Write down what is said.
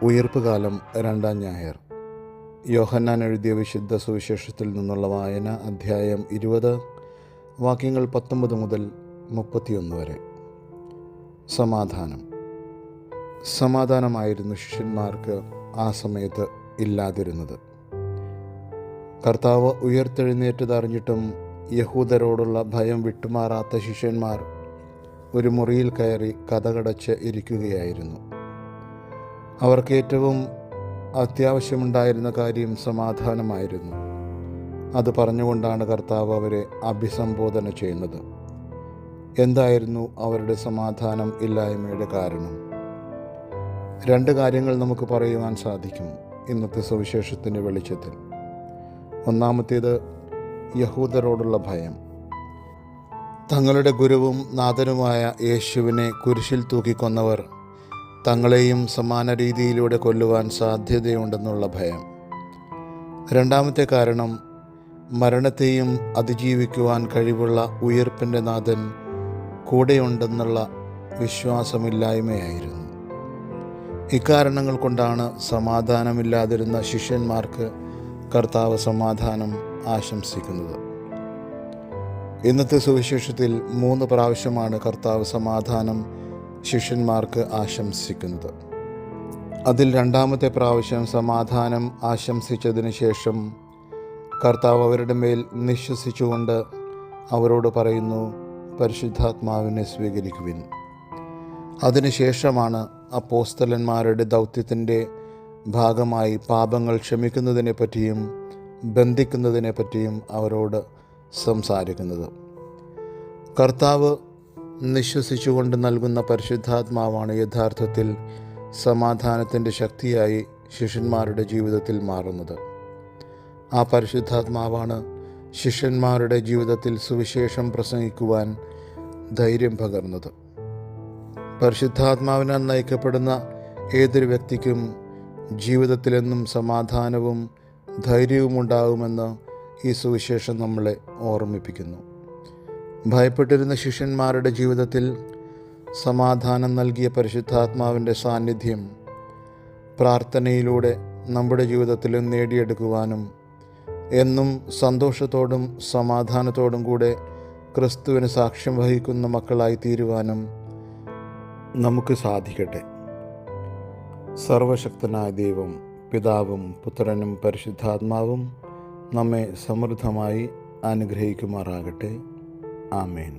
ഉയിർപ്പുകാലം 2-ാം ഞായർ. യോഹന്നാൻ എഴുതിയ വിശുദ്ധ സുവിശേഷത്തിൽ നിന്നുള്ള വായന. അധ്യായം 20, വാക്യങ്ങൾ 19 മുതൽ 31 വരെ. സമാധാനമായിരുന്നു ശിഷ്യന്മാർക്ക് ആ സമയത്ത് ഇല്ലാതിരുന്നത്. കർത്താവ് ഉയർത്തെഴുന്നേറ്റതറിഞ്ഞിട്ടും യഹൂദരോടുള്ള ഭയം വിട്ടുമാറാത്ത ശിഷ്യന്മാർ ഒരു മുറിയിൽ കയറി കതകടച്ച് ഇരിക്കുകയായിരുന്നു. അവർക്ക് ഏറ്റവും അത്യാവശ്യമുണ്ടായിരുന്ന കാര്യം സമാധാനമായിരുന്നു. അത് പറഞ്ഞുകൊണ്ടാണ് കർത്താവ് അവരെ അഭിസംബോധന ചെയ്യുന്നത്. എന്തായിരുന്നു അവരുടെ സമാധാനം ഇല്ലായ്മയുടെ കാരണം? 2 കാര്യങ്ങൾ നമുക്ക് പറയുവാൻ സാധിക്കും ഇന്നത്തെ സുവിശേഷത്തിൻ്റെ വെളിച്ചത്തിൽ. ഒന്നാമത്തേത്, യഹൂദരോടുള്ള ഭയം. തങ്ങളുടെ ഗുരുവും നാഥനുമായ യേശുവിനെ കുരിശിൽ തൂക്കിക്കൊന്നവർ തങ്ങളെയും സമാന രീതിയിലൂടെ കൊല്ലുവാൻ സാധ്യതയുണ്ടെന്നുള്ള ഭയം. രണ്ടാമത്തെ കാരണം, മരണത്തെയും അതിജീവിക്കുവാൻ കഴിവുള്ള ഉയിർപ്പിൻ്റെ നാഥൻ കൂടെയുണ്ടെന്നുള്ള വിശ്വാസമില്ലായ്മയായിരുന്നു. ഇക്കാരണങ്ങൾ കൊണ്ടാണ് സമാധാനമില്ലാതിരുന്ന ശിഷ്യന്മാർക്ക് കർത്താവ് സമാധാനം ആശംസിക്കുന്നത്. ഇന്നത്തെ സുവിശേഷത്തിൽ 3 പ്രാവശ്യമാണ് കർത്താവ് സമാധാനം ശിഷ്യന്മാർക്ക് ആശംസിക്കുന്നത്. അതിൽ 2-ാമത്തെ പ്രാവശ്യം സമാധാനം ആശംസിച്ചതിന് ശേഷം കർത്താവ് അവരുടെ മേൽ നിശ്വസിച്ചുകൊണ്ട് അവരോട് പറയുന്നു, പരിശുദ്ധാത്മാവിനെ സ്വീകരിക്കുവിൻ. അതിനുശേഷമാണ് അപ്പോസ്തലന്മാരുടെ ദൗത്യത്തിൻ്റെ ഭാഗമായി പാപങ്ങൾ ക്ഷമിക്കുന്നതിനെപ്പറ്റിയും ബന്ധിക്കുന്നതിനെപ്പറ്റിയും അവരോട് സംസാരിക്കുന്നത്. കർത്താവ് നിശ്വസിച്ചുകൊണ്ട് നൽകുന്ന പരിശുദ്ധാത്മാവാണ് യഥാർത്ഥത്തിൽ സമാധാനത്തിൻ്റെ ശക്തിയായി ശിഷ്യന്മാരുടെ ജീവിതത്തിൽ മാറുന്നത്. ആ പരിശുദ്ധാത്മാവാണ് ശിഷ്യന്മാരുടെ ജീവിതത്തിൽ സുവിശേഷം പ്രസംഗിക്കുവാൻ ധൈര്യം പകർന്നത്. പരിശുദ്ധാത്മാവിനാൽ നയിക്കപ്പെടുന്ന ഏതൊരു വ്യക്തിക്കും ജീവിതത്തിലെന്നും സമാധാനവും ധൈര്യവും ഉണ്ടാകുമെന്ന് ഈ സുവിശേഷം നമ്മളെ ഓർമ്മിപ്പിക്കുന്നു. ഭയപ്പെട്ടിരുന്ന ശിഷ്യന്മാരുടെ ജീവിതത്തിൽ സമാധാനം നൽകിയ പരിശുദ്ധാത്മാവിൻ്റെ സാന്നിധ്യം പ്രാർത്ഥനയിലൂടെ നമ്മുടെ ജീവിതത്തിലും നേടിയെടുക്കുവാനും എന്നും സന്തോഷത്തോടും സമാധാനത്തോടും കൂടെ ക്രിസ്തുവിന് സാക്ഷ്യം വഹിക്കുന്ന മക്കളായി തീരുവാനും നമുക്ക് സാധിക്കട്ടെ. സർവശക്തനായ ദൈവം, പിതാവും പുത്രനും പരിശുദ്ധാത്മാവും നമ്മെ സമൃദ്ധമായി അനുഗ്രഹിക്കുമാറാകട്ടെ. ആമേൻ.